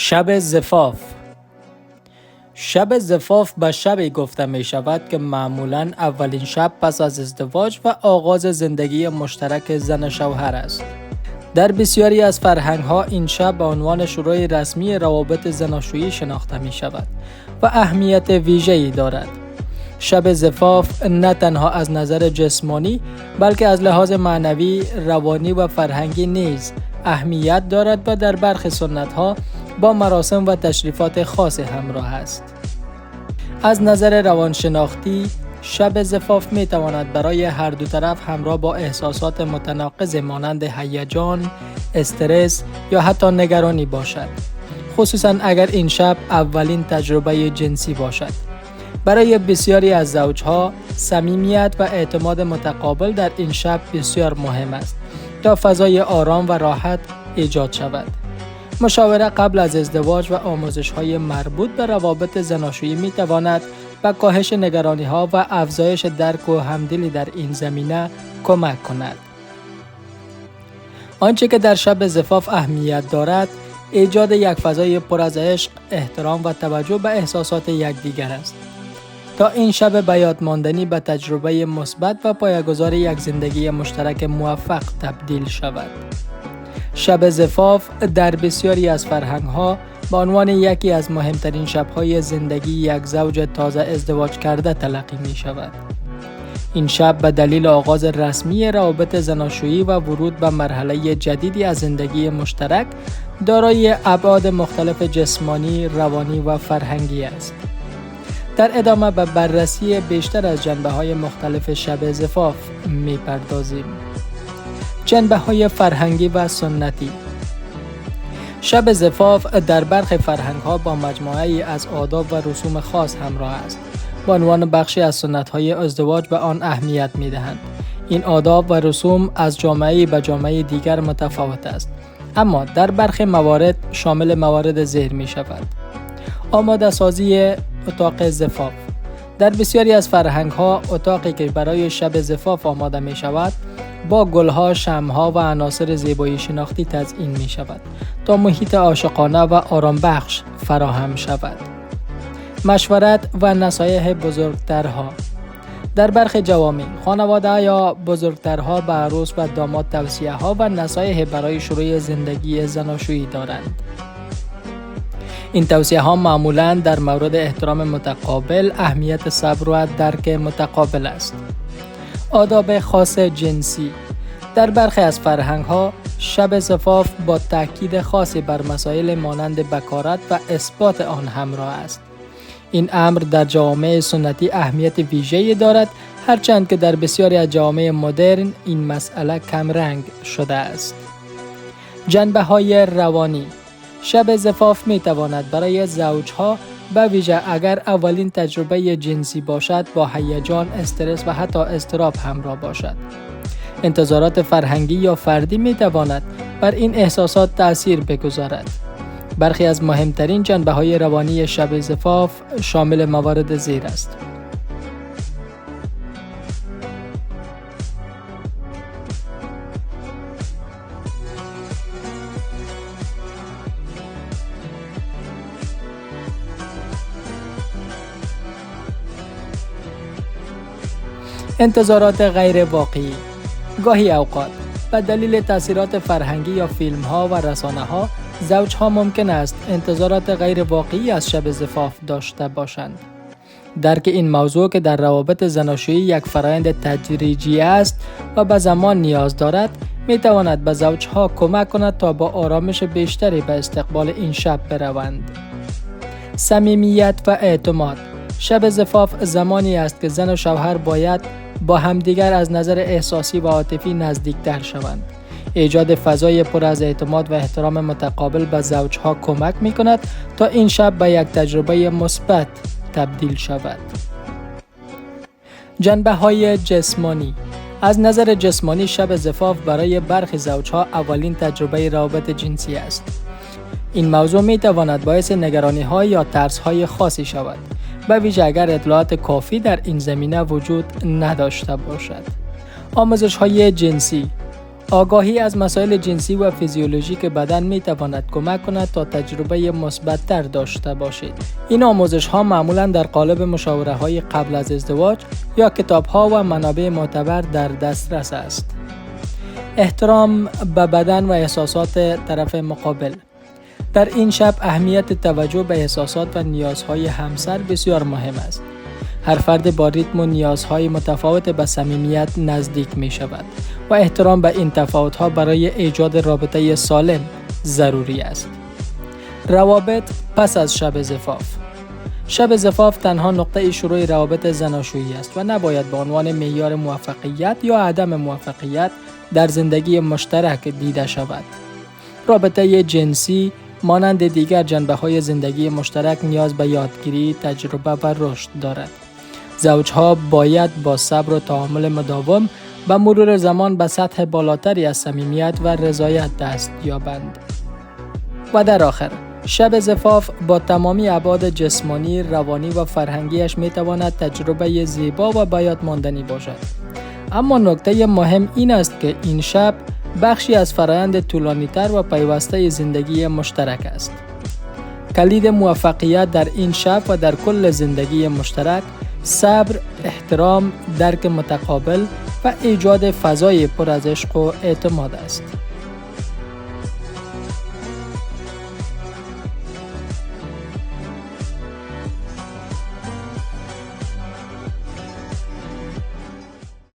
شب زفاف. شب زفاف به شبی گفته می شود که معمولاً اولین شب پس از ازدواج و آغاز زندگی مشترک زن و شوهر است. در بسیاری از فرهنگ‌ها این شب به عنوان شروع رسمی روابط زناشویی شناخته می شود و اهمیت ویژه‌ای دارد. شب زفاف نه تنها از نظر جسمانی بلکه از لحاظ معنوی، روانی و فرهنگی نیز اهمیت دارد و در برخی سنت‌ها با مراسم و تشریفات خاص همراه است. از نظر روانشناختی، شب زفاف می تواند برای هر دو طرف همراه با احساسات متناقض مانند هیجان، استرس یا حتی نگرانی باشد، خصوصاً اگر این شب اولین تجربه جنسی باشد. برای بسیاری از زوجها، صمیمیت و اعتماد متقابل در این شب بسیار مهم است تا فضای آرام و راحت ایجاد شود. مشاوره قبل از ازدواج و آموزش‌های مربوط به روابط زناشویی می‌تواند به کاهش نگرانی‌ها و افزایش درک و همدلی در این زمینه کمک کند. آنچه که در شب زفاف اهمیت دارد، ایجاد یک فضای پر از عشق، احترام و توجه به احساسات یکدیگر است تا این شب به یاد ماندنی به تجربه مثبت و پایه‌گذار یک زندگی مشترک موفق تبدیل شود. شب زفاف در بسیاری از فرهنگ‌ها به عنوان یکی از مهمترین شب‌های زندگی یک زوج تازه ازدواج کرده تلقی می‌شود. این شب به دلیل آغاز رسمی روابط زناشویی و ورود به مرحله جدیدی از زندگی مشترک دارای ابعاد مختلف جسمانی، روانی و فرهنگی است. در ادامه به بررسی بیشتر از جنبه‌های مختلف شب زفاف می‌پردازیم. جنبه‌های فرهنگی و سنتی. شب زفاف در برخی فرهنگ‌ها با مجموعه‌ای از آداب و رسوم خاص همراه است. به عنوان بخشی از سنت‌های ازدواج به آن اهمیت می‌دهند. این آداب و رسوم از جامعه‌ای به جامعه دیگر متفاوت است، اما در برخی موارد شامل موارد زیر می‌شود. آماده سازی اتاق زفاف. در بسیاری از فرهنگ‌ها اتاقی که برای شب زفاف آماده می‌شود با گلها، شمع‌ها و عناصر زیبایی شناختی تزیین می‌شود تا محیط عاشقانه و آرامبخش فراهم شود. مشورت و نصایح بزرگترها. در برخی جوامع، خانواده یا بزرگترها به عروس و داماد توصیه‌ها و نصایح برای شروع زندگی زناشویی دارند. این توصیه‌ها معمولاً در مورد احترام متقابل، اهمیت صبر و درک متقابل است. آداب خاص جنسی. در برخی از فرهنگ‌ها، شب زفاف با تاکید خاصی بر مسائل مانند بکارت و اثبات آن همراه است. این امر در جوامع سنتی اهمیت ویژه‌ای دارد، هرچند که در بسیاری از جوامع مدرن این مسئله کم رنگ شده است. جنبه‌های روانی. شب زفاف می‌تواند برای زوجها به ویژه اگر اولین تجربه جنسی باشد با هیجان، استرس و حتی اضطراب همراه باشد. انتظارات فرهنگی یا فردی می‌تواند بر این احساسات تأثیر بگذارد. برخی از مهمترین جنبه‌های روانی شب زفاف شامل موارد زیر است. انتظارات غیر واقعی. گاهی اوقات به دلیل تأثیرات فرهنگی یا فیلم‌ها و رسانه‌ها، زوج‌ها ممکن است انتظارات غیر واقعی از شب زفاف داشته باشند. درک این موضوع که در روابط زناشویی یک فرآیند تدریجی است و به زمان نیاز دارد، می‌تواند به زوج‌ها کمک کند تا با آرامش بیشتری به استقبال این شب بروند. صمیمیت و اعتماد. شب زفاف زمانی است که زن و شوهر باید با همدیگر از نظر احساسی و عاطفی نزدیکتر شوند. ایجاد فضای پر از اعتماد و احترام متقابل به زوجها کمک می‌کند تا این شب به یک تجربه مثبت تبدیل شود. جنبه‌های جسمانی. از نظر جسمانی شب زفاف برای برخی زوجها اولین تجربه روابط جنسی است. این موضوع می‌تواند باعث نگرانی‌ها یا ترس‌های خاصی شود، به ویژه اگر اطلاعات کافی در این زمینه وجود نداشته باشد. آموزش‌های جنسی. آگاهی از مسائل جنسی و فیزیولوژیک بدن می تواند کمک کند تا تجربه مثبت‌تر داشته باشید. این آموزش ها معمولا در قالب مشاوره های قبل از ازدواج یا کتاب ها و منابع معتبر در دسترس است. احترام به بدن و احساسات طرف مقابل. در این شب اهمیت توجه به احساسات و نیازهای همسر بسیار مهم است. هر فرد با ریتم و نیازهای متفاوت به صمیمیت نزدیک می شود و احترام به این تفاوت‌ها برای ایجاد رابطه سالم ضروری است. روابط پس از شب زفاف. شب زفاف تنها نقطه شروع روابط زناشویی است و نباید به عنوان معیار موفقیت یا عدم موفقیت در زندگی مشترک دیده شود. رابطه جنسی مانند دیگر جنبه‌های زندگی مشترک نیاز به یادگیری، تجربه و رشد دارد. زوجها باید با صبر و تعامل مداوم به مرور زمان به سطح بالاتری از صمیمیت و رضایت دست یابند. و در آخر، شب زفاف با تمامی ابعاد جسمانی، روانی و فرهنگیش می تواند تجربه زیبا و به یاد ماندنی باشد. اما نکته مهم این است که این شب بخشی از فرآیند طولانی‌تر و پیوسته زندگی مشترک است. کلید موفقیت در این شب و در کل زندگی مشترک صبر، احترام، درک متقابل و ایجاد فضای پر از عشق و اعتماد است.